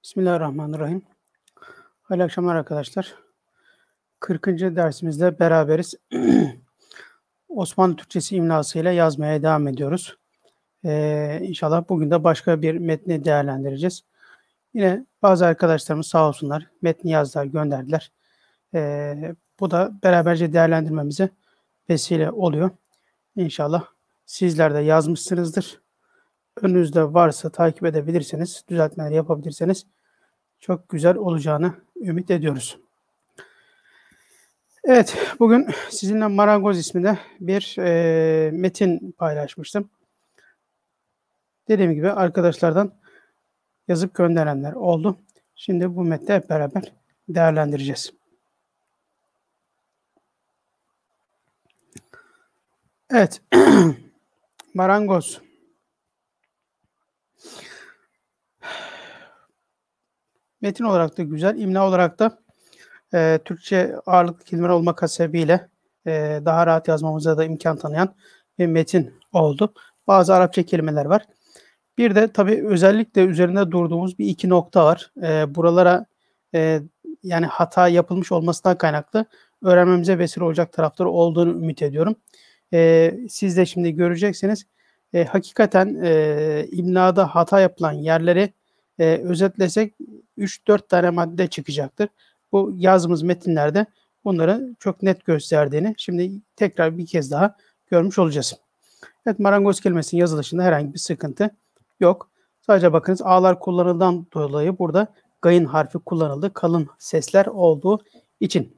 Bismillahirrahmanirrahim. Hayırlı akşamlar arkadaşlar. 40. dersimizde beraberiz. Osmanlı Türkçesi imlasıyla yazmaya devam ediyoruz. İnşallah bugün de başka bir metni değerlendireceğiz. Yine bazı arkadaşlarımız sağ olsunlar metni yazdılar, gönderdiler. Bu da beraberce değerlendirmemize vesile oluyor. İnşallah sizler de yazmışsınızdır. Önünüzde varsa takip edebilirseniz, düzeltmeler yapabilirseniz çok güzel olacağını ümit ediyoruz. Evet, bugün sizinle Marangoz isminde bir metin paylaşmıştım. Dediğim gibi arkadaşlardan yazıp gönderenler oldu. Şimdi bu metni hep beraber değerlendireceğiz. Evet, Marangoz. Metin olarak da güzel, imla olarak da Türkçe ağırlıklı kelimeler olmak hasebiyle daha rahat yazmamıza da imkan tanıyan bir metin oldu. Bazı Arapça kelimeler var. Bir de tabii özellikle üzerinde durduğumuz bir iki nokta var. Buralara yani hata yapılmış olmasından kaynaklı öğrenmemize vesile olacak tarafları olduğunu ümit ediyorum. Siz de şimdi göreceksiniz. Hakikaten imlada hata yapılan yerleri özetlesek 3-4 tane madde çıkacaktır. Bu yazdığımız metinlerde bunları çok net gösterdiğini şimdi tekrar bir kez daha görmüş olacağız. Evet, marangoz kelimesinin yazılışında herhangi bir sıkıntı yok. Sadece bakınız A'lar kullanıldığından dolayı burada gayın harfi kullanıldı. Kalın sesler olduğu için.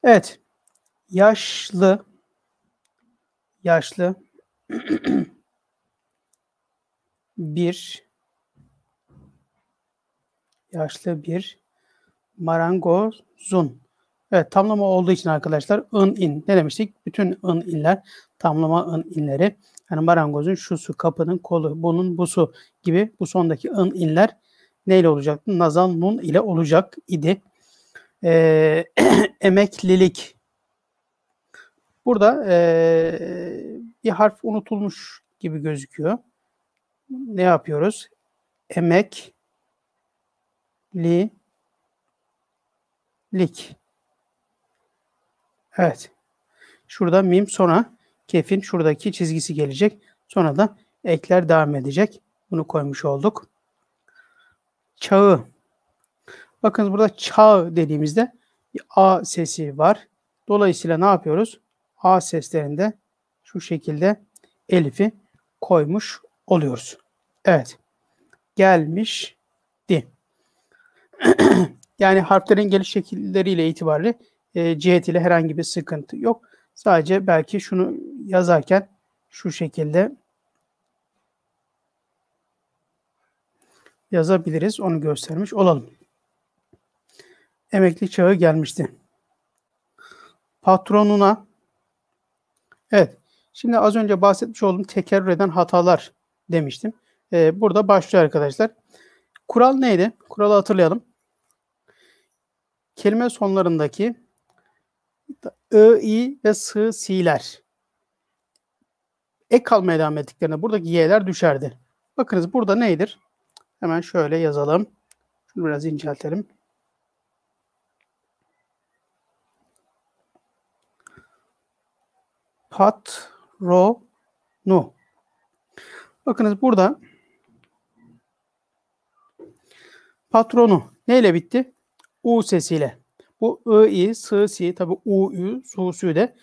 Evet. Yaşlı bir marangozun. Evet, tamlama olduğu için arkadaşlar ın in ne demiştik? Bütün ın inler tamlama ın inleri. Yani marangozun şusu, kapının kolu, bunun busu gibi bu sondaki ın inler neyle olacaktı? Nazal nun ile olacak idi. Emeklilik. Burada bir harf unutulmuş gibi gözüküyor. Ne yapıyoruz? Emeklilik. Evet. Şurada mim sonra kefin şuradaki çizgisi gelecek. Sonra da ekler devam edecek. Bunu koymuş olduk. Çağı. Bakın burada çağ dediğimizde bir A sesi var. Dolayısıyla ne yapıyoruz? A seslerinde şu şekilde elifi koymuş oluyoruz. Evet. Gelmişti. Yani harflerin geliş şekilleriyle itibariyle cihetiyle herhangi bir sıkıntı yok. Sadece belki şunu yazarken şu şekilde yazabiliriz. Onu göstermiş olalım. Emekli çağı gelmişti. Patronuna. Evet. Şimdi az önce bahsetmiş olduğum tekerrür eden hatalar demiştim. Burada başlıyor arkadaşlar. Kural neydi? Kuralı hatırlayalım. Kelime sonlarındaki I ve si'ler ek kalmaya devam ettiklerinde buradaki y'ler düşerdi. Bakınız burada neydir? Hemen şöyle yazalım. Şunu biraz inceltelim. Patronu. Bakınız burada patronu neyle bitti? U sesiyle. Bu I, si, tabi U, su de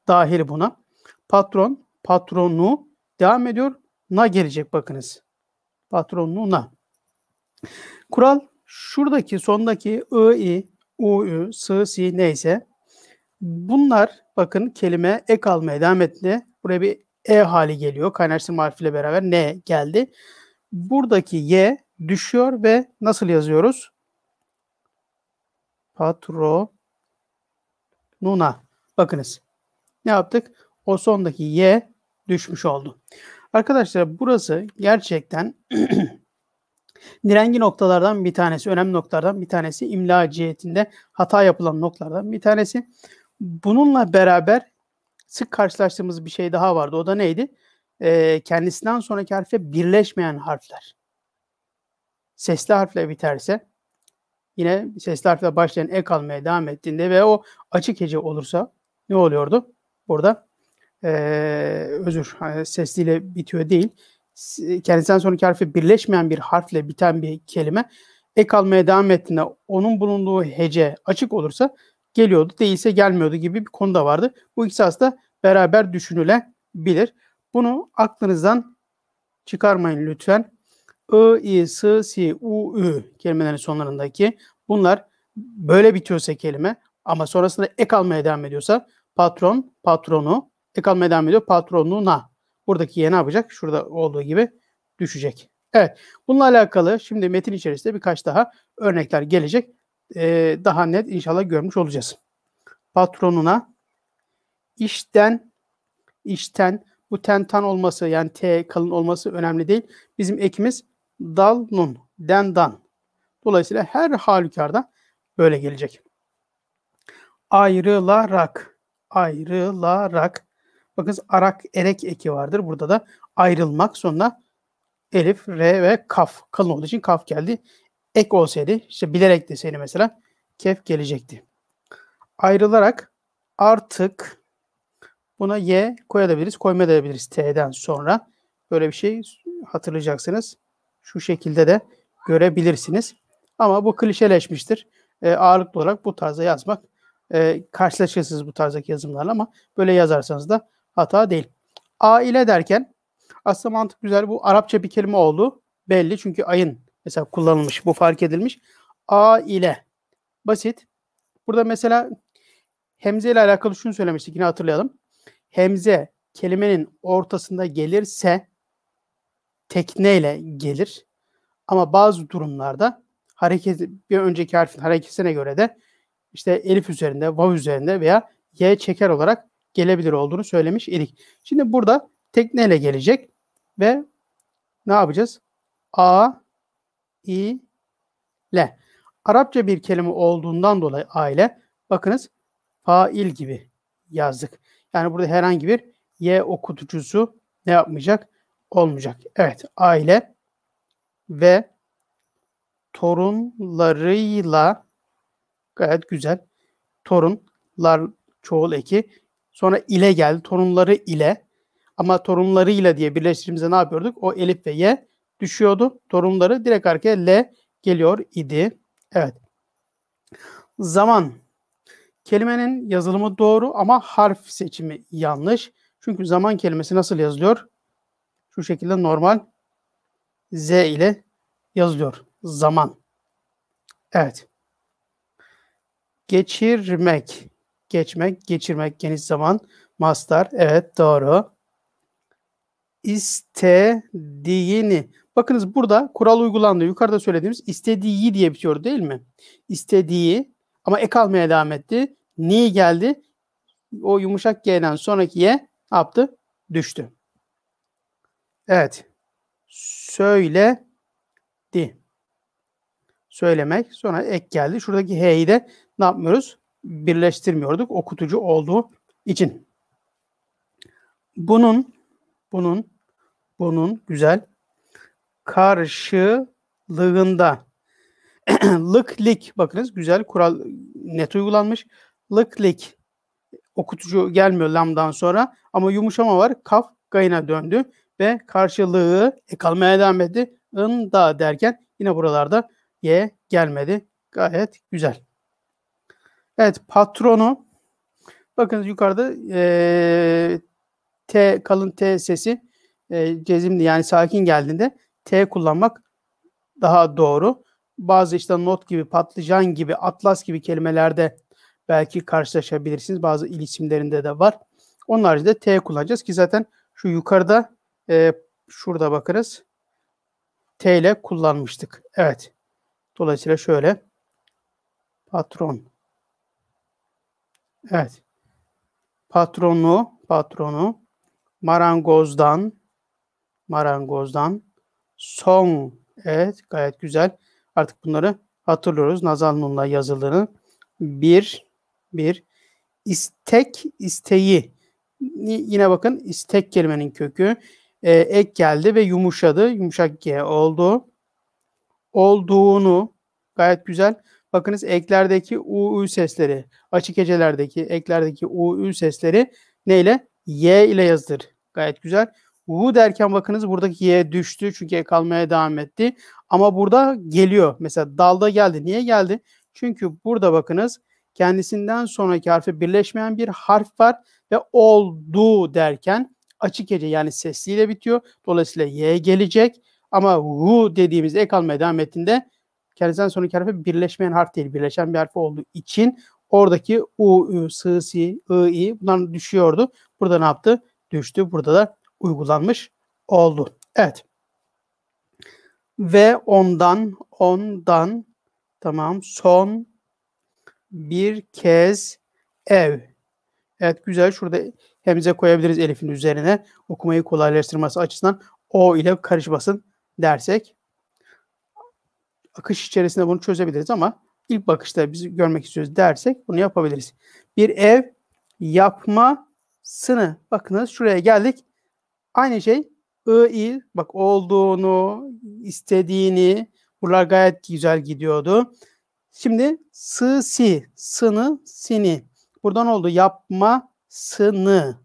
dahil buna. Patron, patronu devam ediyor. Na gelecek bakınız. Patronuna. Kural şuradaki sondaki I, U, si neyse bunlar bakın kelime ek almaya devam etti. Buraya bir E hali geliyor. Kaynaştırma harfiyle beraber ne geldi. Buradaki Y düşüyor ve nasıl yazıyoruz? Patronuna. Bakınız. Ne yaptık? O sondaki Y düşmüş oldu. Arkadaşlar burası gerçekten direngi noktalardan bir tanesi, önemli noktalardan bir tanesi, imla cihetinde hata yapılan noktalardan bir tanesi. Bununla beraber sık karşılaştığımız bir şey daha vardı. O da neydi? Kendisinden sonraki harfe birleşmeyen harfler. sesli harfle biterse, yine sesli harfle başlayan ek almaya devam ettiğinde ve o açık hece olursa ne oluyordu? Burada hani sesliyle bitiyor değil. Kendisinden sonraki harfi birleşmeyen bir harfle biten bir kelime ek almaya devam ettiğinde onun bulunduğu hece açık olursa geliyordu, değilse gelmiyordu gibi bir konu da vardı. Bu ikisi aslında beraber düşünülebilir. Bunu aklınızdan çıkarmayın lütfen. I, I, S, Si, U, Ü kelimelerin sonlarındaki bunlar böyle bitiyorsa kelime ama sonrasında ek almaya devam ediyorsa patron, patronu, ek almaya devam ediyor patronuna. Buradaki Y ne yapacak? Şurada olduğu gibi düşecek. Evet. Bununla alakalı şimdi metin içerisinde birkaç daha örnekler gelecek. Daha net inşallah görmüş olacağız. Patronuna, işten bu ten olması yani T kalın olması önemli değil. Bizim ekimiz dal, nun, den, dan. Dolayısıyla her halükarda böyle gelecek. Ayrılarak. Bakın arak, erek eki vardır. Burada da ayrılmak. Sonra elif, re ve kaf. Kalın olduğu için kaf geldi. Ek olsaydı, işte bilerek deseydi mesela kef gelecekti. Ayrılarak artık buna y koyabiliriz, koymayabiliriz t'den sonra. Böyle bir şey hatırlayacaksınız. Şu şekilde de görebilirsiniz. Ama bu klişeleşmiştir. Ağırlıklı olarak bu tarzda yazmak karşılaşırsınız bu tarzdaki yazımlarla ama böyle yazarsanız da hata değil. Aile derken aslında mantık güzel. Bu Arapça bir kelime oldu. Belli çünkü ayın mesela kullanılmış. Bu fark edilmiş. Aile. Basit. Burada mesela hemze ile alakalı şunu söylemiştik. Yine hatırlayalım. Hemze kelimenin ortasında gelirse tekneyle gelir. Ama bazı durumlarda bir önceki harfin hareketine göre de işte elif üzerinde, vav üzerinde veya y çeker olarak gelebilir olduğunu söylemiş idik. Şimdi burada tekneyle gelecek ve ne yapacağız? A, I, L. Arapça bir kelime olduğundan dolayı aile, bakınız fail gibi yazdık. Yani burada herhangi bir y okutucusu ne yapmayacak? Olmayacak. Evet, aile ve torunlarıyla gayet güzel. Torunlar çoğul eki. Sonra ile geldi. Torunları ile. Ama torunlarıyla diye birleştirdiğimizde ne yapıyorduk? O elif ve y düşüyordu. Torunları direkt arkaya l geliyor idi. Evet. Zaman. Kelimenin yazılımı doğru ama harf seçimi yanlış. Çünkü zaman kelimesi nasıl yazılıyor? Şu şekilde normal Z ile yazılıyor. Zaman. Evet. Geçirmek. Geçmek, geçirmek, geniş zaman. Mastar. Evet, doğru. İstediğini. Bakınız burada kural uygulandı. Yukarıda söylediğimiz istediği diye bitiyor değil mi? İstediği ama ek almaya devam etti. Ni geldi. O yumuşak G'den sonraki Y ne yaptı? Düştü. Evet. Söyledi. Söylemek. Sonra ek geldi. Şuradaki H'yi de ne yapmıyoruz? Birleştirmiyorduk. Okutucu olduğu için. Bunun güzel karşılığında lık bakınız güzel kural net uygulanmış. Lık okutucu gelmiyor lamdan sonra ama yumuşama var. Kaf gayına döndü ve karşılığı kalmaya devam etti. Da derken yine buralarda y gelmedi. Gayet güzel. Evet, patronu bakınız yukarıda T kalın T sesi cezimli yani sakin geldiğinde T kullanmak daha doğru. Bazı işte not gibi, patlıcan gibi, atlas gibi kelimelerde belki karşılaşabilirsiniz. Bazı il isimlerinde de var. Onun haricinde T kullanacağız ki zaten şu yukarıda şurada bakırız. T ile kullanmıştık. Evet. Dolayısıyla şöyle patron. Evet. Patronu marangozdan son. Evet, gayet güzel. Artık bunları hatırlıyoruz. Nazal nunla yazıldığını. Bir isteği. Yine bakın istek kelimenin kökü. Ek geldi ve yumuşadı. Yumuşak G oldu. olduğunu gayet güzel. Bakınız eklerdeki u sesleri, açık hecelerdeki eklerdeki u sesleri neyle? Y ile yazılır. Gayet güzel. U derken bakınız buradaki y düştü çünkü kalmaya devam etti. Ama burada geliyor. Mesela dalda geldi. Niye geldi? Çünkü burada bakınız kendisinden sonraki harfi birleşmeyen bir harf var ve oldu derken açık hece yani sesliyle bitiyor. Dolayısıyla y gelecek. Ama hu dediğimiz ek almaya devam ettiğinde kendisinden sonraki harfi birleşmeyen harf değil. Birleşen bir harf olduğu için oradaki u, ü, sı, si, i bunlar düşüyordu. Burada ne yaptı? Düştü. Burada da uygulanmış oldu. Evet. Ve ondan tamam son bir kez ev. Evet güzel. Şurada hemze koyabiliriz elifin üzerine. Okumayı kolaylaştırması açısından o ile karışmasın dersek. Akış içerisinde bunu çözebiliriz ama ilk bakışta biz görmek istiyoruz dersek bunu yapabiliriz. Bir ev yapmasını. Bakınız şuraya geldik. Aynı şey i bak olduğunu, istediğini buralar gayet güzel gidiyordu. Şimdi sını, sini. Buradan oldu yapmasını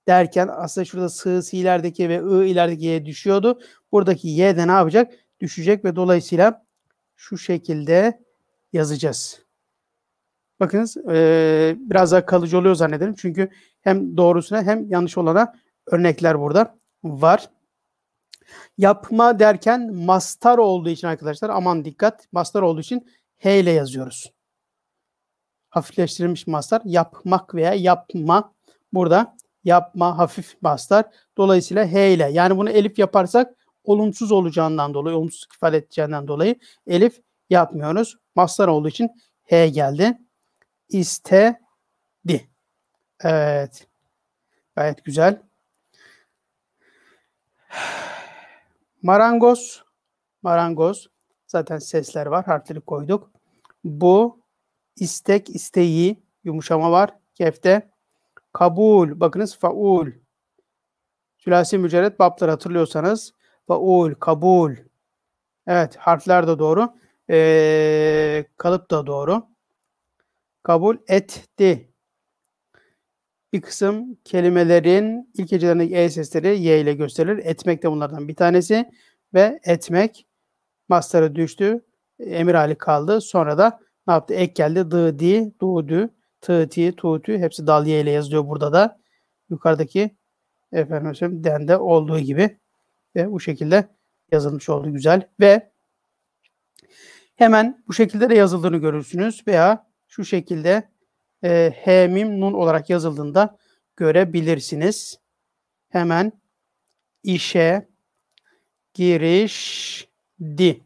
derken aslında şurada si'lerdeki ve ilerideki y düşüyordu. Buradaki y de ne yapacak? Düşecek ve dolayısıyla şu şekilde yazacağız. Bakınız biraz daha kalıcı oluyor zannederim. Çünkü hem doğrusuna hem yanlış olana örnekler burada var. Yapma derken mastar olduğu için arkadaşlar aman dikkat. Mastar olduğu için H ile yazıyoruz. Hafifleştirilmiş mastar yapmak veya yapma. Burada yapma hafif mastar. Dolayısıyla H ile. Yani bunu elif yaparsak olumsuz olacağından dolayı, olumsuz ifade edeceğinden dolayı elif yapmıyoruz. Mastar olduğu için H geldi. İstedi. Evet. Gayet güzel. Marangoz. Marangoz. Zaten sesler var. Harfleri koyduk. Bu. İstek, isteği. Yumuşama var. Kefte. Kabul. Bakınız faul. Sülasi mücerret babları hatırlıyorsanız. Faul, kabul. Evet. Harfler de doğru. Kalıp da doğru. Kabul etti. Bir kısım kelimelerin ilk hecelerindeki e sesleri y ile gösterilir. Etmek de bunlardan bir tanesi. Ve etmek mastarı düştü. Emir hali kaldı. Sonra da ne yaptı? Ek geldi. Dı, di, du, dü, tı, ti, tu, tü. Hepsi dal y ile yazılıyor burada da. Yukarıdaki efendim dende olduğu gibi. Ve bu şekilde yazılmış oldu. Güzel. Ve hemen bu şekilde de yazıldığını görürsünüz. Veya şu şekilde H, mim, nun olarak yazıldığında görebilirsiniz. Hemen işe girişti.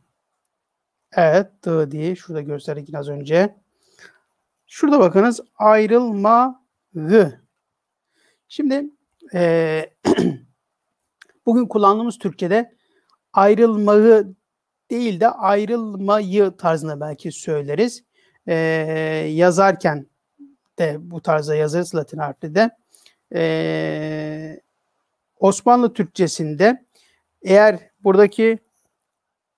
Evet, dı diye şurada gösterdik az önce. Şurada bakınız ayrılmağı. Şimdi bugün kullandığımız Türkçe'de ayrılmağı değil de ayrılmayı tarzında belki söyleriz. Yazarken de bu tarzda yazarız Latin harfli de. Osmanlı Türkçesinde eğer buradaki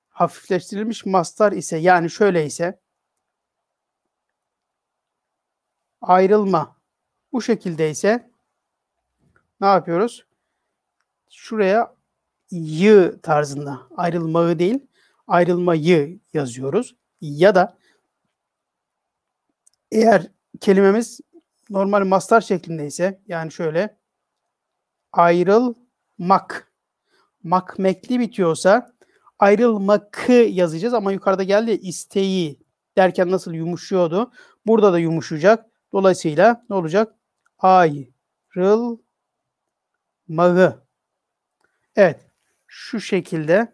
hafifleştirilmiş mastar ise yani şöyle ise ayrılma bu şekilde ise ne yapıyoruz? Şuraya y tarzında ayrılmağı değil ayrılmayı yazıyoruz. Ya da eğer kelimemiz normal mastar şeklindeyse yani şöyle ayrılmak makmekli bitiyorsa ayrılmakı yazacağız ama yukarıda geldi isteği derken nasıl yumuşuyordu? Burada da yumuşayacak. Dolayısıyla ne olacak? Ayrılmağı. Evet. Şu şekilde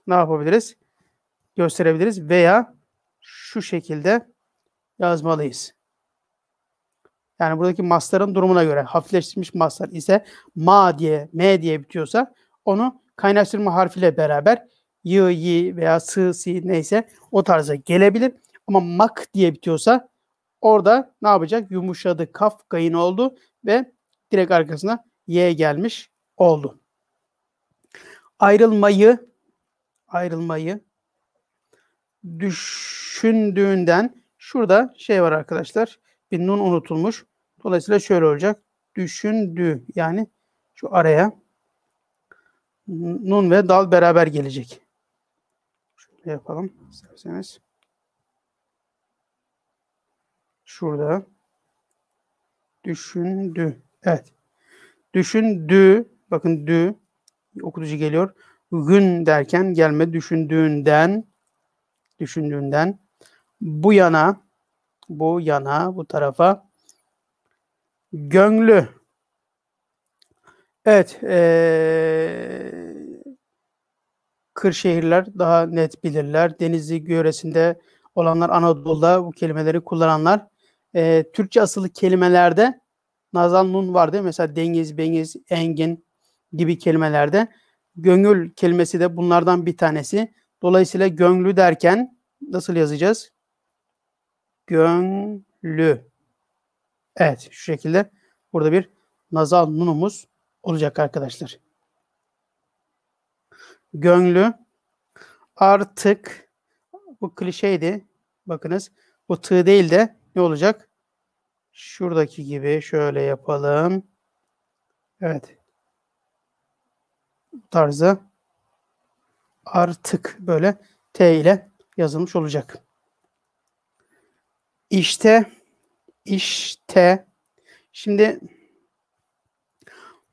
ne yapabiliriz? Gösterebiliriz veya şu şekilde yazmalıyız. Yani buradaki mastarın durumuna göre hafifleştirilmiş mastar ise m diye bitiyorsa onu kaynaştırma harfiyle beraber y veya si neyse o tarza gelebilir. Ama mak diye bitiyorsa orada ne yapacak? Yumuşadı, kaf gayın oldu ve direkt arkasına y gelmiş oldu. Ayrılmayı düşündüğünden şurada şey var arkadaşlar. Bir nun unutulmuş. Dolayısıyla şöyle olacak. Düşündü. Yani şu araya nun ve dal beraber gelecek. Şöyle yapalım isterseniz. Şurada. Düşündü. Evet. Düşündü. Bakın dü. Okutucu geliyor. Gün derken gelme. Düşündüğünden. Düşündüğünden. Bu yana. Bu yana. Bu tarafa. Gönlü. Evet. Kırşehirler daha net bilirler. Denizli yöresinde olanlar, Anadolu'da bu kelimeleri kullananlar. Türkçe asıllı kelimelerde nazal nun var değil mi? Mesela dengiz, bengiz, engin gibi kelimelerde. Gönül kelimesi de bunlardan bir tanesi. Dolayısıyla gönlü derken nasıl yazacağız? Gönlü. Evet, şu şekilde burada bir nazal nunumuz olacak arkadaşlar. Gönlü artık, bu klişeydi. Bakınız bu tığ değil de ne olacak? Şuradaki gibi şöyle yapalım. Evet. Bu tarzı artık böyle T ile yazılmış olacak. İşte, işte. Şimdi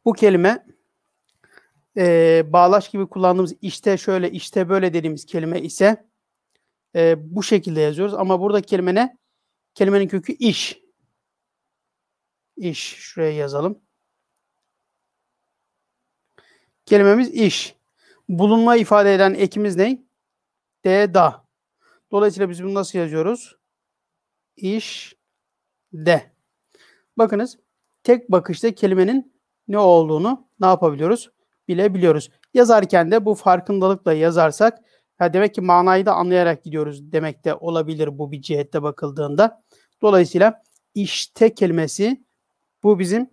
bu kelime bağlaç gibi kullandığımız işte şöyle, işte böyle dediğimiz kelime ise bu şekilde yazıyoruz. Ama burada kelime ne? Kelimenin kökü iş. İş. Şuraya yazalım. Kelimemiz iş. Bulunma ifade eden ekimiz ne? De, da. Dolayısıyla biz bunu nasıl yazıyoruz? İş, de. Bakınız tek bakışta kelimenin ne olduğunu ne yapabiliyoruz? Bilebiliyoruz. Yazarken de bu farkındalıkla yazarsak demek ki manayı da anlayarak gidiyoruz demek de olabilir bu bir cihette bakıldığında. Dolayısıyla işte kelimesi bu bizim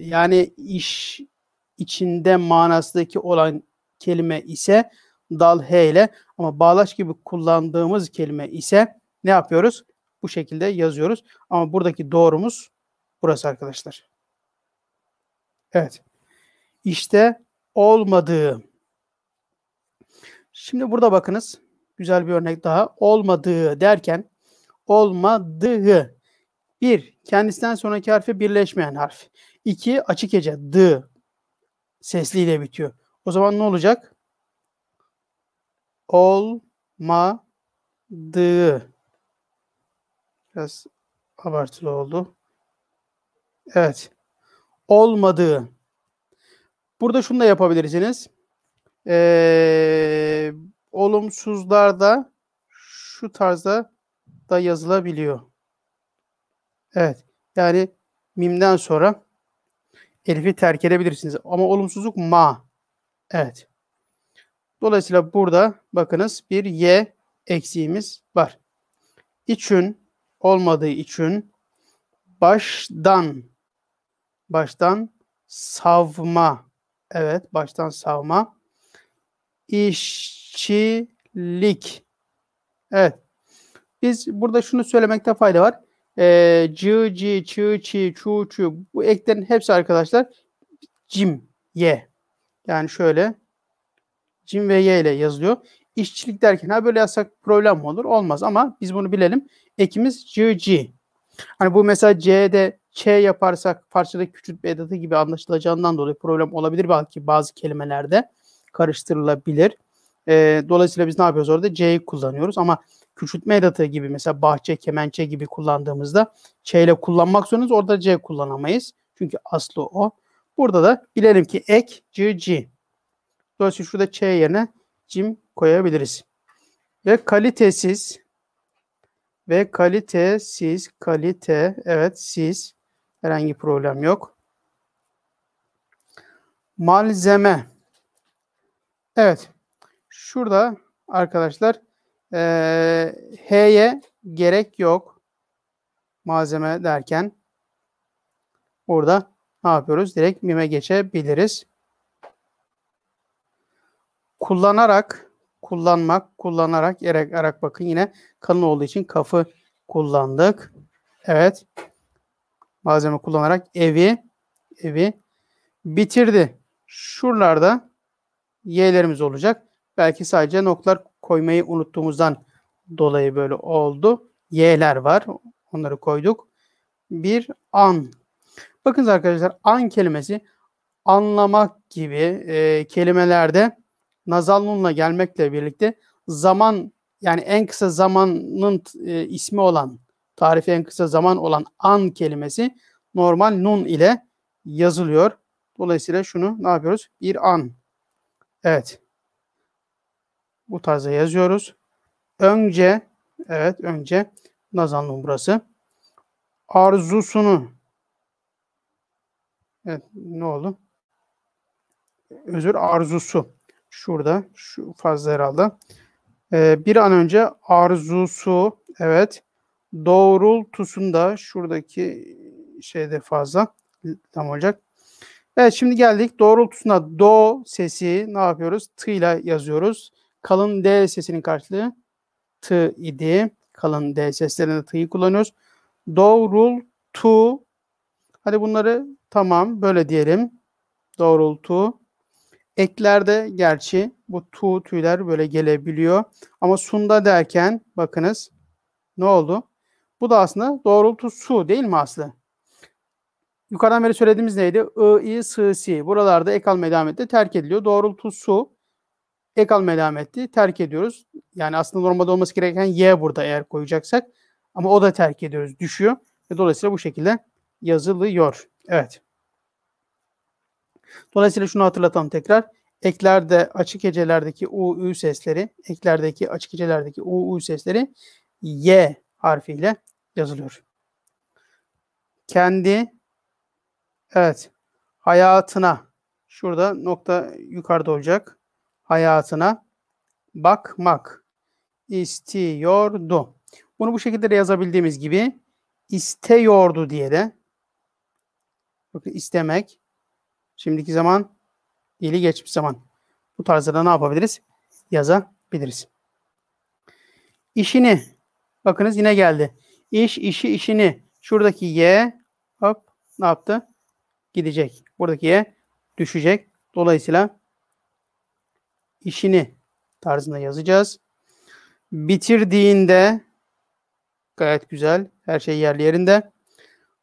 yani iş içinde manasındaki olan kelime ise dal he ile, ama bağlaç gibi kullandığımız kelime ise ne yapıyoruz? Bu şekilde yazıyoruz. Ama buradaki doğrumuz burası arkadaşlar. Evet. İşte olmadığı. Şimdi burada bakınız. Güzel bir örnek daha. Olmadığı derken olmadığı. Bir, kendisinden sonraki harfi birleşmeyen harf. İki, açık hece. D sesliyle bitiyor. O zaman ne olacak? Olmadığı. Biraz abartılı oldu. Evet. Olmadığı. Burada şunu da yapabilirsiniz. Olumsuzlarda şu tarzda da yazılabiliyor. Evet. Yani mimden sonra elifi terk edebilirsiniz. Ama olumsuzluk ma. Evet. Dolayısıyla burada bakınız bir y eksiğimiz var. İçün olmadığı için baştan savma. Evet, baştan savma. İşçilik. Evet. Biz burada şunu söylemekte fayda var. Cı, ci, çı, çi, çu, çu. Bu eklerin hepsi arkadaşlar cim, ye. Yani şöyle cim ve y ile yazılıyor. İşçilik derken ha böyle yazsak problem mi olur? Olmaz ama biz bunu bilelim. Ekimiz cı, ci. Hani bu mesela c'de ç yaparsak parçadaki küçültme edatı gibi anlaşılacağından dolayı problem olabilir belki bazı kelimelerde karıştırılabilir. Dolayısıyla biz ne yapıyoruz orada? C'yi kullanıyoruz ama küçültme edatı gibi mesela bahçe, kemençe gibi kullandığımızda ç ile kullanmak zorundayız. Orada c kullanamayız. Çünkü aslı o. Burada da bilelim ki ek, c, c. Dolayısıyla şurada ç yerine cim koyabiliriz. Ve kalitesiz kalite, evet siz, herhangi problem yok. Malzeme. Evet. Şurada arkadaşlar H'ye gerek yok. Malzeme derken burada ne yapıyoruz? Direkt mime geçebiliriz. Kullanarak kullanmak, kullanarak, erarak bakın yine kalın olduğu için kafı kullandık. Evet. Malzeme kullanarak evi bitirdi. Şuralarda y'lerimiz olacak. Belki sadece noktalar koymayı unuttuğumuzdan dolayı böyle oldu. Y'ler var. Onları koyduk. Bir an. Bakın arkadaşlar an kelimesi anlamak gibi kelimelerde nazal nunla gelmekle birlikte zaman yani en kısa zamanın ismi olan tarifi en kısa zaman olan an kelimesi normal nun ile yazılıyor. Dolayısıyla şunu ne yapıyoruz? Bir an. Evet. Bu tarzda yazıyoruz. Önce evet önce nazal nun burası. Arzusunu evet ne oldu? Özür arzusu. Şurada. Şu fazla herhalde. Bir an önce arzusu. Evet. Doğrultusunda şuradaki şeyde fazla. Tam olacak. Evet şimdi geldik. Doğrultusunda do sesi ne yapıyoruz? T ile yazıyoruz. Kalın D sesinin karşılığı T idi. Kalın D seslerinde T'yi kullanıyoruz. Doğrultu. Hadi bunları tamam böyle diyelim. Doğrultu. Eklerde gerçi bu tüyler böyle gelebiliyor. Ama sunda derken bakınız ne oldu? Bu da aslında doğrultu su değil mi Aslı? Yukarıdan beri söylediğimiz neydi? I, I, S, Si. Buralarda ek alma elameti terk ediliyor. Doğrultu su. Ek alma elameti terk ediyoruz. Yani aslında normalde olması gereken Y burada eğer koyacaksak. Ama o da terk ediyoruz. Düşüyor. Ve dolayısıyla bu şekilde yazılıyor. Evet. Dolayısıyla şunu hatırlatalım tekrar. Eklerde açık hecelerdeki u, ü sesleri, eklerdeki açık hecelerdeki u, ü sesleri y harfiyle yazılıyor. Kendi, evet, hayatına, şurada nokta yukarıda olacak. Hayatına bakmak istiyordu. Bunu bu şekilde de yazabildiğimiz gibi istiyordu diye de bakın istemek şimdiki zaman dili geçmiş zaman. Bu tarzda da ne yapabiliriz? Yazabiliriz. İşini. Bakınız yine geldi. İş, işi, işini. Şuradaki y hop ne yaptı? Gidecek. Buradaki y düşecek. Dolayısıyla işini tarzında yazacağız. Bitirdiğinde gayet güzel. Her şey yerli yerinde.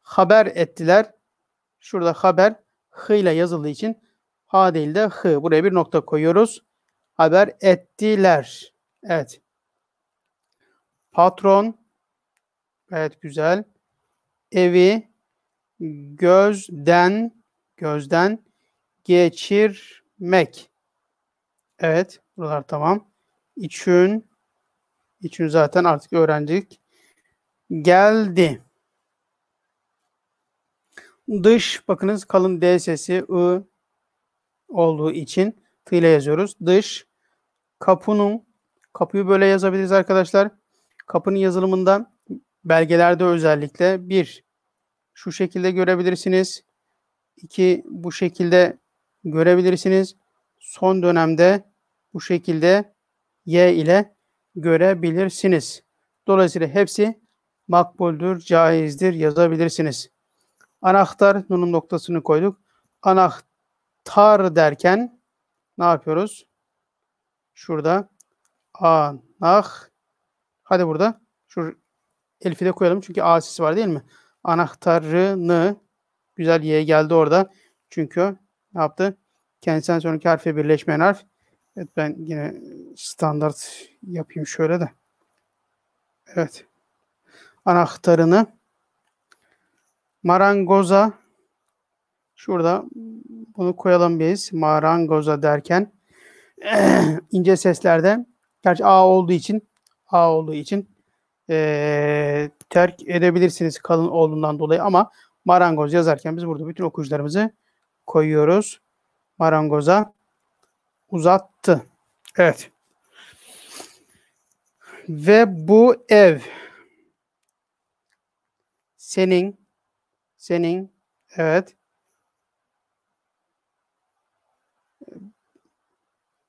Haber ettiler. Şurada haber h ile yazıldığı için h değil de h. Buraya bir nokta koyuyoruz. Haber ettiler. Evet. Patron. Evet güzel. Evi gözden geçirmek. Evet, buralar tamam. İçün zaten artık öğrendik. Geldi. Dış, bakınız kalın D sesi I olduğu için T ile yazıyoruz. Dış, kapıyı böyle yazabiliriz arkadaşlar. Kapının yazılımında belgelerde özellikle bir şu şekilde görebilirsiniz. 2 bu şekilde görebilirsiniz. Son dönemde bu şekilde Y ile görebilirsiniz. Dolayısıyla hepsi makbuldür, caizdir yazabilirsiniz. Anahtar nunun noktasını koyduk. Anahtar derken ne yapıyoruz? Şurada hadi burada şu elifi de koyalım çünkü A sesi var değil mi? Anahtarını güzel Y geldi orada. Çünkü ne yaptı? Kendisinden sonraki harfe birleşmeyen harf. Evet ben yine standart yapayım şöyle de. Evet. Anahtarını marangoza şurada bunu koyalım biz. Marangoza derken ince seslerde gerçi A olduğu için terk edebilirsiniz kalın olduğundan dolayı ama marangoz yazarken biz burada bütün okuyucularımızı koyuyoruz. Marangoza uzattı. Evet. Ve bu ev senin evet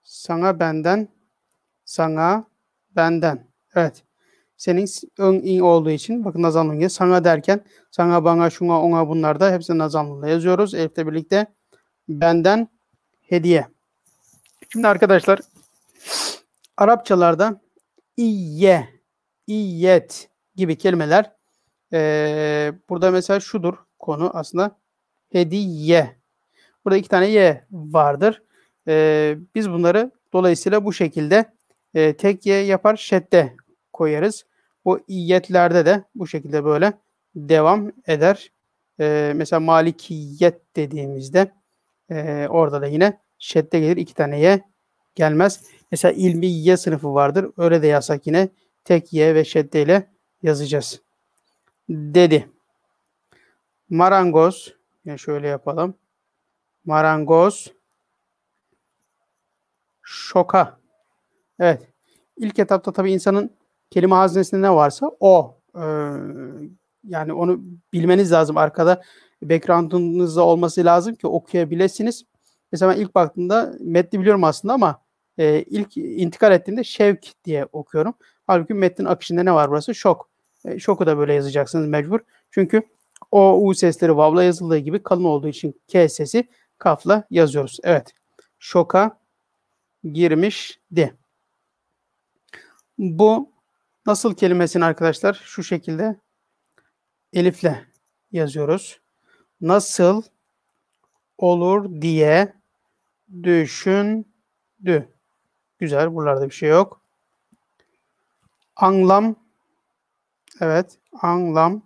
sana benden sana, benden. Evet. Senin ön in olduğu için bakın nazanlığında sana derken sana, bana, şuna, ona bunlar da hepsini nazanlığında yazıyoruz. Elif'le birlikte benden hediye. Şimdi arkadaşlar Arapçalarda İyye, İyyet gibi kelimeler burada mesela şudur konu aslında hediye. Burada iki tane ye vardır. Biz bunları dolayısıyla bu şekilde tek ye yapar şedde koyarız. Bu iyyetlerde de bu şekilde böyle devam eder. Mesela malikiyet dediğimizde orada da yine şedde gelir. İki tane ye gelmez. Mesela ilmiye sınıfı vardır. Öyle de yazsak yine tek ye ve şedde ile yazacağız. Dedi. Marangoz. Yani şöyle yapalım. Marangoz. Şoka. Evet. İlk etapta tabii insanın kelime haznesinde ne varsa o. Yani onu bilmeniz lazım. Arkada background'unuzda olması lazım ki okuyabilirsiniz. Mesela ben ilk baktığımda metni biliyorum aslında ama ilk intikal ettiğimde şevk diye okuyorum. Halbuki metnin akışında ne var burası? Şok. Şoku da böyle yazacaksınız mecbur. Çünkü o u sesleri vav'la yazıldığı gibi kalın olduğu için k sesi kaf'la yazıyoruz. Evet. Şoka girmişti. Bu nasıl kelimesini arkadaşlar şu şekilde elifle yazıyoruz. Nasıl olur diye düşündü. Güzel. Buralarda bir şey yok. Anlam. Evet. Anlam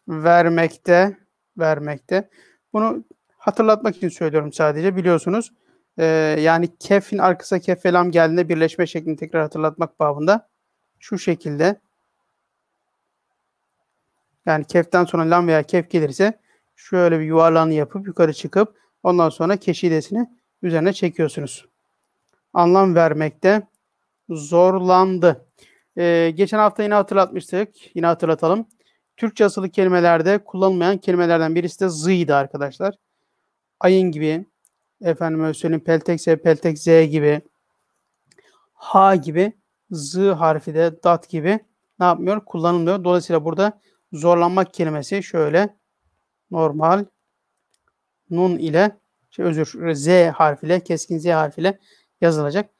vermekte. Vermekte. Bunu hatırlatmak için söylüyorum sadece. Biliyorsunuz. Yani kefin arkasına kef ve lam geldiğinde birleşme şeklini tekrar hatırlatmak babında. Şu şekilde. Yani keften sonra lam veya kef gelirse şöyle bir yuvarlağını yapıp yukarı çıkıp ondan sonra keşidesini üzerine çekiyorsunuz. Anlam vermekte zorlandı. Geçen hafta yine hatırlatmıştık. Yine hatırlatalım. Türkçe asılı kelimelerde kullanılmayan kelimelerden birisi de z'ydı arkadaşlar. Ayın gibi, efendime söyleyeyim peltek s, peltek z gibi, ha gibi, z harfi de dat gibi ne yapmıyor? Kullanılmıyor. Dolayısıyla burada zorlanmak kelimesi şöyle normal nun ile z harfiyle, keskin z harfiyle yazılacak.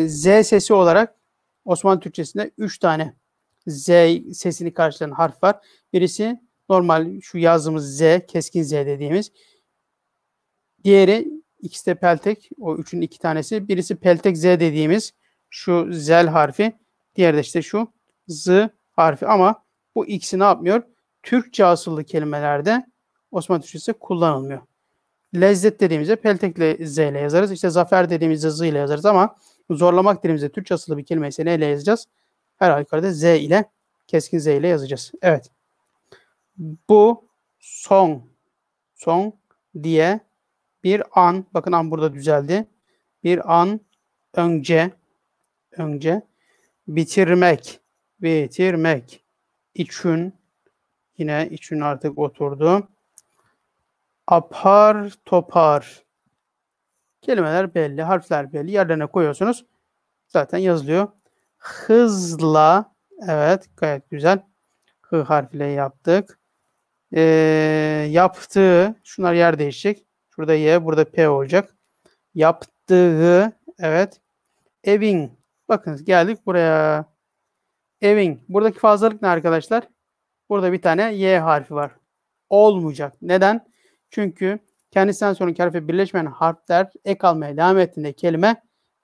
Z sesi olarak Osmanlı Türkçesinde 3 tane z sesini karşılayan harf var. Birisi normal şu yazdığımız z, keskin z dediğimiz. Diğeri ikisi de peltek. O üçün iki tanesi. Birisi peltek z dediğimiz şu zel harfi. Diğeri de işte şu z harfi. Ama bu ikisi ne yapmıyor? Türkçe asıllı kelimelerde Osmanlı Türkçesi kullanılmıyor. Lezzet dediğimizde peltekle z ile yazarız. İşte zafer dediğimizde z ile yazarız ama zorlamak dediğimizde Türkçe asıllı bir kelime ise neyle yazacağız? Her halükarda z ile, keskin z ile yazacağız. Evet. Bu son diye bir an, bakın an burada düzeldi. Bir an önce bitirmek için yine için artık oturdu. Apar topar. Kelimeler belli, harfler belli. Yerlerine koyuyorsunuz. Zaten yazılıyor. Hızla, evet gayet güzel. Hı harfiyle yaptık. Yaptığı, şunlar yer değişecek. Şurada Y, burada P olacak. Yaptığı, evet. Evin, bakın geldik buraya. Evin, buradaki fazlalık ne arkadaşlar? Burada bir tane Y harfi var. Olmayacak. Neden? Çünkü kendisinden sonraki harfe birleşmeyen harfler ek almaya devam ettiğinde kelime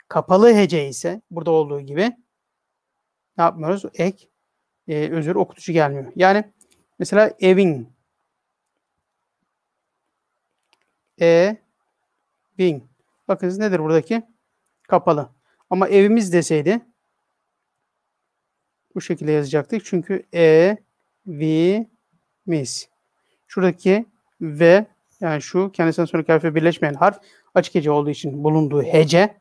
kapalı hece ise burada olduğu gibi ne yapmıyoruz? Ek, okutucu gelmiyor. Yani mesela evin, bin. Bakınız nedir buradaki? Kapalı. Ama evimiz deseydi bu şekilde yazacaktık. Çünkü evimiz. Şuradaki ve yani şu kendisinden sonraki harfe birleşmeyen harf açık hece olduğu için bulunduğu hece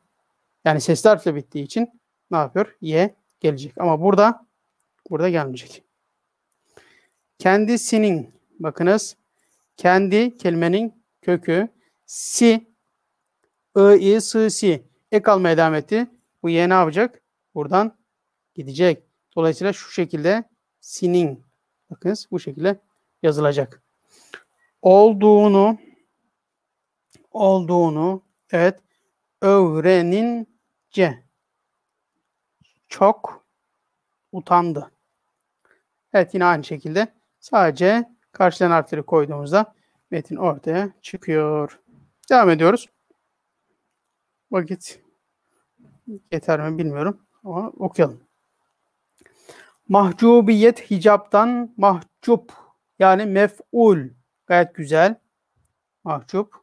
yani sesli harfle bittiği için ne yapıyor? Y gelecek. Ama burada gelmeyecek. Kendisinin, bakınız kendi kelimenin kökü si, I, I, S, si. Ek almaya devam etti. Bu Y ne yapacak? Buradan gidecek. Dolayısıyla şu şekilde sinin. Bakınız bu şekilde yazılacak. Olduğunu evet öğrenince çok utandı. Evet yine aynı şekilde sadece karşılayan harfleri koyduğumuzda metin ortaya çıkıyor. Devam ediyoruz. Vakit yeter mi bilmiyorum ama okuyalım. Mahcubiyet hicaptan mahcup yani mef'ul. Gayet güzel. Mahcup.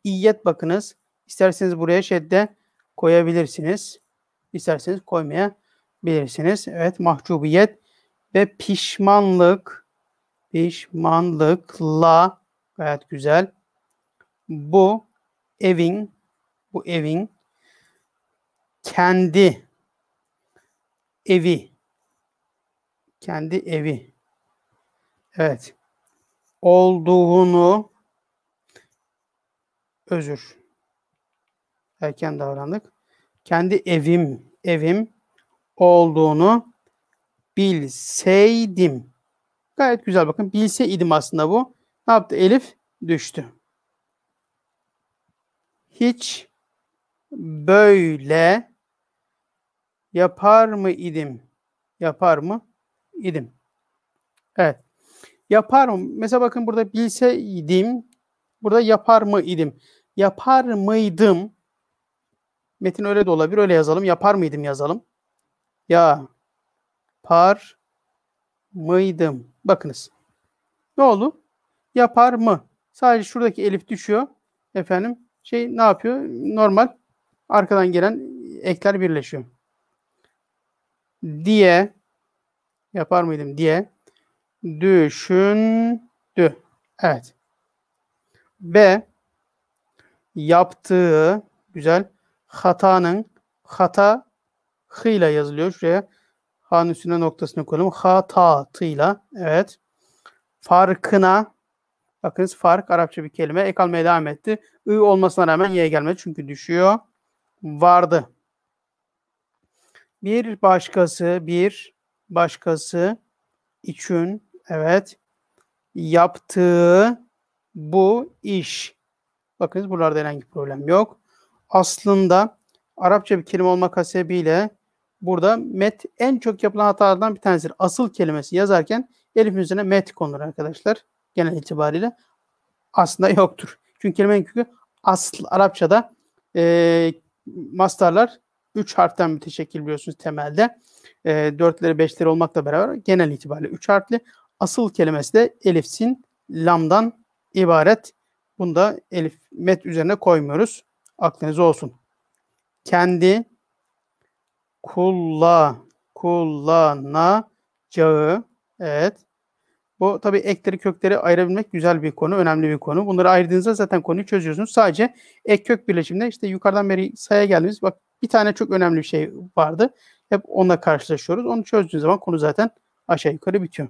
İyyet bakınız. İsterseniz buraya şedde koyabilirsiniz. İsterseniz koymayabilirsiniz. Evet mahcubiyet ve pişmanlık. Pişmanlıkla gayet güzel. Bu evin kendi evi evet olduğunu erken davrandık. Kendi evim olduğunu bilseydim. Gayet güzel bakın. Bilseydim aslında bu. Ne yaptı? Elif düştü. Hiç böyle yapar mı idim? Evet. Yapar mı? Mesela bakın burada bilseydim. Burada yapar mı idim? Yapar mıydım? Metin öyle de olabilir. Öyle yazalım. Yapar mıydım yazalım. Yapar mıydım? Bakınız. Ne oldu? Yapar mı? Sadece şuradaki elif düşüyor. Efendim ne yapıyor? Normal arkadan gelen ekler birleşiyor. Diye yapar mıydım diye düşündü. Evet. Ve yaptığı güzel hatanın hata hıyla yazılıyor. Şuraya ha'nın üstüne noktasını koyalım. Hatatıyla. Evet. Farkına bakınız fark Arapça bir kelime. Ek almaya devam etti. I olmasına rağmen Y gelmedi. Çünkü düşüyor. Vardı. Bir başkası için evet yaptığı bu iş. Bakınız buralarda herhangi bir problem yok. Aslında Arapça bir kelime olmak hasebiyle burada met en çok yapılan hatalardan bir tanesidir. Asıl kelimesi yazarken elifin üzerine met konur arkadaşlar. Genel itibariyle aslında yoktur. Çünkü kelimenin kökü asıl Arapçada mastarlar 3 harften müteşekkil biliyorsunuz temelde. 4'leri 5'leri olmakla beraber genel itibariyle 3 harfli. Asıl kelimesi de elif, sin, lamdan ibaret. Bunu da elif, met üzerine koymuyoruz. Aklınız olsun. Kendi kullanacağı evet. Bu tabii ekleri kökleri ayırabilmek güzel bir konu, önemli bir konu. Bunları ayırdığınızda zaten konuyu çözüyorsunuz. Sadece ek kök birleşiminde işte yukarıdan beri sayıya geldiğimiz bak bir tane çok önemli bir şey vardı. Hep onunla karşılaşıyoruz. Onu çözdüğünüz zaman konu zaten aşağı yukarı bitiyor.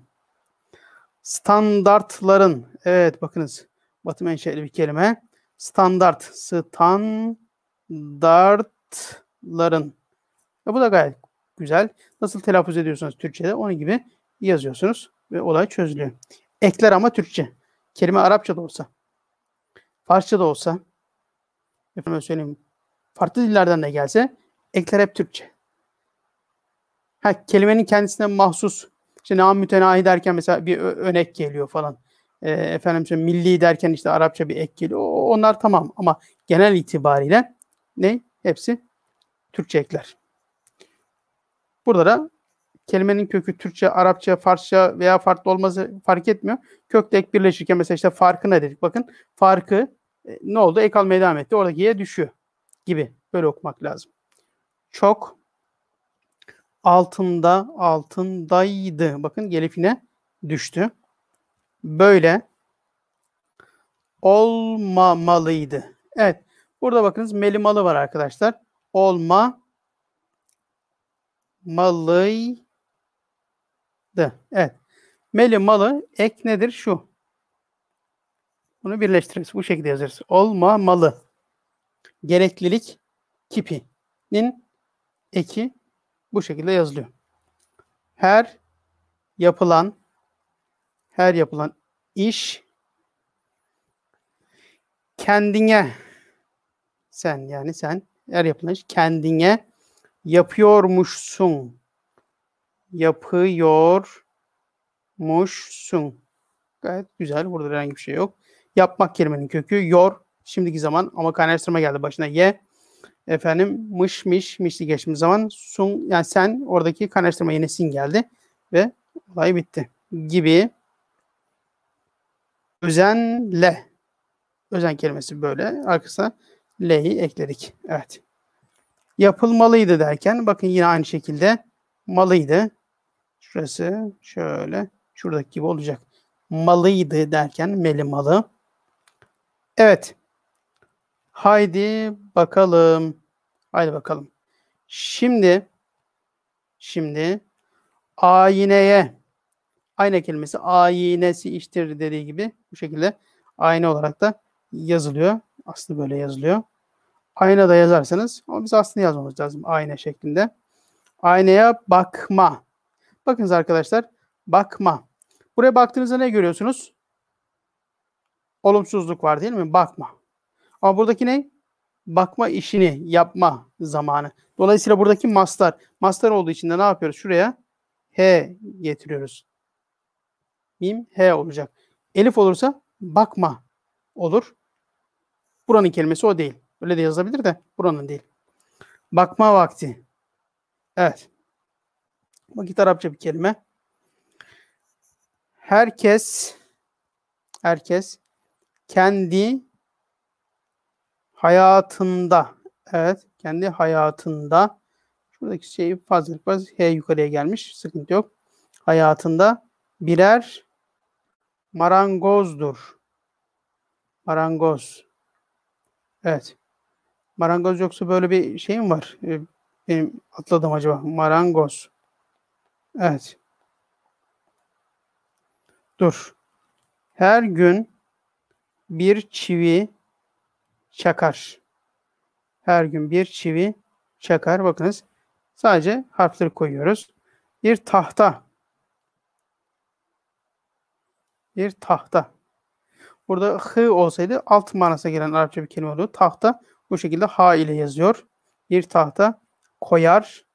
Standartların evet bakınız Batı menşeli bir kelime. Standartların. Bu da gayet güzel. Nasıl telaffuz ediyorsunuz Türkçe'de onun gibi yazıyorsunuz ve olay çözülüyor. Ekler ama Türkçe. Kelime Arapça da olsa, Farsça da olsa, efendim söyleyeyim, farklı dillerden de gelse ekler hep Türkçe. Kelimenin kendisine mahsus işte nam mütenahi derken mesela bir önek geliyor falan. Efendim milli derken işte Arapça bir ek geliyor. Onlar tamam ama genel itibariyle ne? Hepsi Türkçe ekler. Burada da kelimenin kökü Türkçe, Arapça, Farsça veya farklı olması fark etmiyor. Kökle ek birleşirken mesela işte farkı ne dedik? Bakın farkı ne oldu? Ek almaya devam etti. Oradaki Y düşüyor gibi. Böyle okumak lazım. Çok altındaydı. Bakın elifine düştü. Böyle olmamalıydı. Evet. Burada bakınız melimalı var arkadaşlar. Olmamalıydı. Evet. Melimalı ek nedir? Şu. Bunu birleştiririz. Bu şekilde yazarız. Olmamalı. Gereklilik kipinin eki bu şekilde yazılıyor. Her yapılan iş kendine, sen her yapılan iş kendine yapıyormuşsun. Yapıyormuşsun. Gayet güzel. Burada herhangi bir şey yok. Yapmak kelimenin kökü yor. Şimdiki zaman ama kaynaştırma geldi başına. Ye. Efendim mişli geçtiğimiz zaman sun, yani sen, oradaki kaynaştırma yine sin geldi ve olay bitti. Gibi. Özenle. Özen kelimesi böyle. Arkasına le'yi ekledik. Evet. Yapılmalıydı derken bakın yine aynı şekilde malıydı. Şurası şöyle şuradaki gibi olacak. Malıydı derken meli malı. Evet. Haydi bakalım. Haydi bakalım. Şimdi ayneye, ayna kelimesi aynesi iştir dediği gibi bu şekilde ayna olarak da yazılıyor. Aslı böyle yazılıyor. Ayna da yazarsanız ama biz aslında yazmamız lazım ayna şeklinde. Aynaya bakma. Bakınız arkadaşlar, bakma. Buraya baktığınızda ne görüyorsunuz? Olumsuzluk var değil mi? Bakma. Ama buradaki ne? Bakma işini yapma zamanı. Dolayısıyla buradaki mastar. Mastar olduğu için de ne yapıyoruz? Şuraya he getiriyoruz. Mim he olacak. Elif olursa bakma olur. Buranın kelimesi o değil. Öyle de yazabilir de buranın değil. Bakma vakti. Evet. Vakit Arapça bir kelime. Herkes kendi hayatında, evet, kendi hayatında, şuradaki şey fazlalık var. H yukarıya gelmiş. Sıkıntı yok. Hayatında birer marangozdur. Marangoz. Evet. Marangoz yoksa böyle bir şey mi var? Benim atladım acaba. Marangoz. Evet. Dur. Her gün bir çivi çakar. Her gün bir çivi çakar. Bakınız. Sadece harfleri koyuyoruz. Bir tahta. Bir tahta. Burada hı olsaydı alt manasına gelen Arapça bir kelime olurdu. Tahta bu şekilde ha ile yazıyor. Bir tahta koyar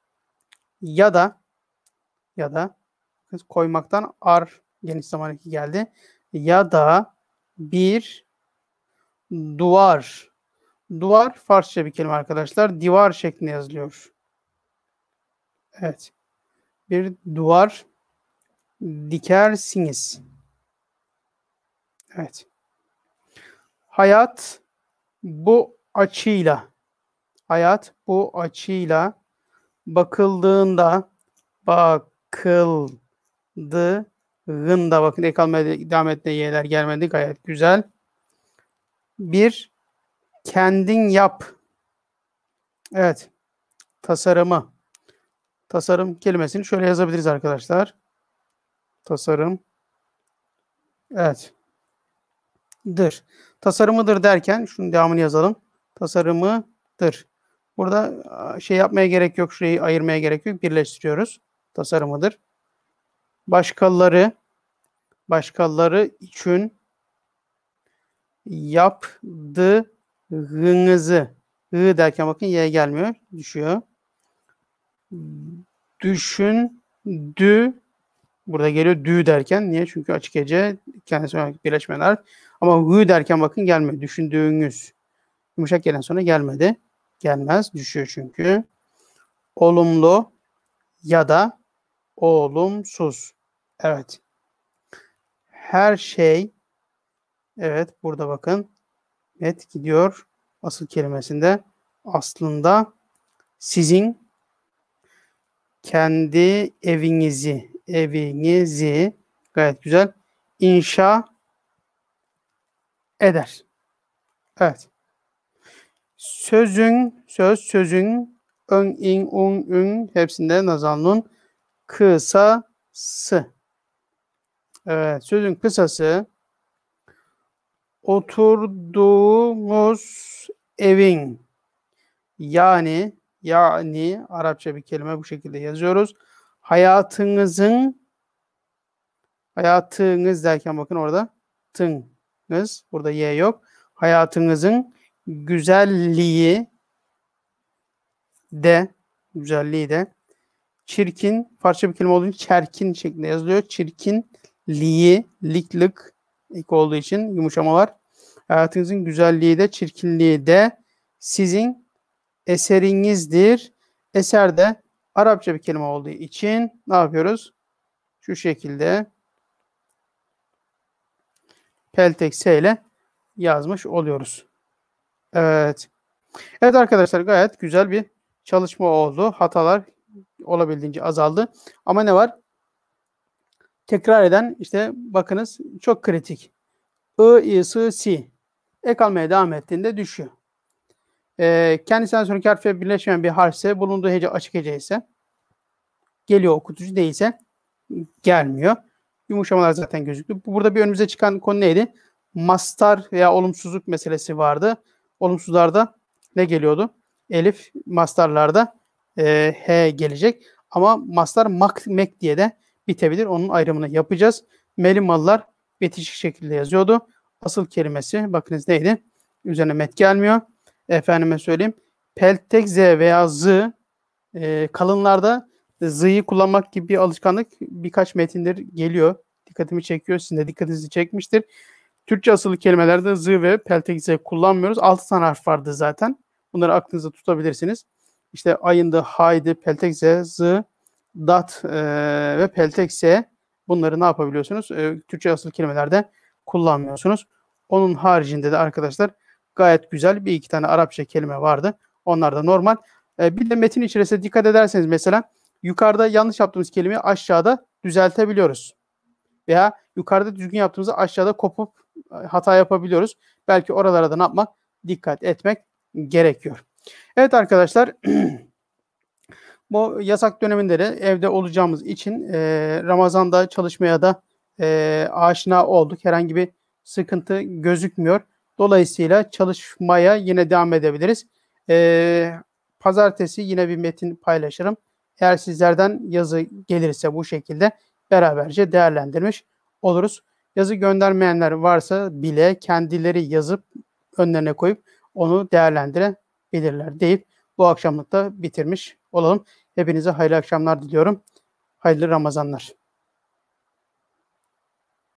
ya da koymaktan ar geniş zaman eki geldi. Ya da bir duvar. Duvar Farsça bir kelime arkadaşlar. Divar şeklinde yazılıyor. Evet. Bir duvar dikersiniz. Evet. Hayat bu açıyla bakıldığında bakın ek almaya devam etmeye y'ler gelmedi. Gayet güzel. Bir kendin yap. Evet. Tasarımı. Tasarım kelimesini şöyle yazabiliriz arkadaşlar. Tasarım. Evet. Tasarımıdır derken şunun devamını yazalım. Tasarımıdır. Burada şey yapmaya gerek yok. Şurayı ayırmaya gerek yok. Birleştiriyoruz. Tasarımıdır. Başkaları için yaptığınızı. I derken bakın y gelmiyor. Düşüyor. Düşündü. Burada geliyor dü derken. Niye? Çünkü açık hece kendisi birleşmeyen harf. Ama hü derken bakın gelmiyor. Düşündüğünüz. Yumuşak gelen sonra gelmedi. Gelmez. Düşüyor çünkü. Olumlu ya da olumsuz. Evet. Her şey, evet, burada bakın net gidiyor. Asıl kelimesinde aslında sizin kendi evinizi gayet güzel inşa eder. Evet. Sözün ön, in, un, ün hepsinde nazal nun kısası. Evet. Sözün kısası oturduğumuz evin yani Yani Arapça bir kelime bu şekilde yazıyoruz. Hayatınızın, hayatınız derken bakın orada tınız, burada y yok. Hayatınızın güzelliği de, güzelliği de çirkin, parça bir kelime olduğu için çerkin şeklinde yazılıyor. Çirkinliği, lık ilk olduğu için yumuşama var. Hayatınızın güzelliği de, çirkinliği de sizin eserinizdir. Eser de Arapça bir kelime olduğu için ne yapıyoruz? Şu şekilde peltek S ile yazmış oluyoruz. Evet. Evet arkadaşlar, gayet güzel bir çalışma oldu. Hatalar olabildiğince azaldı. Ama ne var? Tekrar eden işte bakınız çok kritik. I, I, S, Si. Ek almaya devam ettiğinde düşüyor. Kendisinden sonraki harfe birleşmeyen bir harfse, bulunduğu hece açık hece ise geliyor, okutucu değilse gelmiyor. Yumuşamalar zaten gözüktü. Burada bir önümüze çıkan konu neydi? Mastar veya olumsuzluk meselesi vardı. Olumsuzlarda ne geliyordu? Elif, mastarlarda H gelecek. Ama mastar mak, mek diye de bitebilir. Onun ayrımını yapacağız. Melimalılar bitişik şekilde yazıyordu. Asıl kelimesi bakınız neydi? Üzerine met gelmiyor. Efendime söyleyeyim. Peltek Z veya Z kalınlarda z'yı kullanmak gibi bir alışkanlık birkaç metindir geliyor. Dikkatimi çekiyor. Sizin de dikkatinizi çekmiştir. Türkçe asıllı kelimelerde z ve peltek z kullanmıyoruz. 6 tane harf vardı zaten. Bunları aklınızda tutabilirsiniz. İşte ayındı, haydi, peltek z, z, dat ve peltek s. Bunları ne yapabiliyorsunuz? Türkçe asıllı kelimelerde kullanmıyorsunuz. Onun haricinde de arkadaşlar gayet güzel bir iki tane Arapça kelime vardı. Onlar da normal. Bir de metin içerisinde dikkat ederseniz mesela yukarıda yanlış yaptığımız kelimeyi aşağıda düzeltebiliyoruz. Veya yukarıda düzgün yaptığımızda aşağıda kopup hata yapabiliyoruz. Belki oralara da ne yapmak? Dikkat etmek gerekiyor. Evet arkadaşlar, bu yasak döneminde de evde olacağımız için Ramazan'da çalışmaya da aşina olduk. Herhangi bir sıkıntı gözükmüyor. Dolayısıyla çalışmaya yine devam edebiliriz. Pazartesi yine bir metin paylaşırım. Eğer sizlerden yazı gelirse bu şekilde beraberce değerlendirmiş oluruz. Yazı göndermeyenler varsa bile kendileri yazıp önlerine koyup onu değerlendirebilirler deyip bu akşamlık da bitirmiş olalım. Hepinize hayırlı akşamlar diliyorum. Hayırlı Ramazanlar.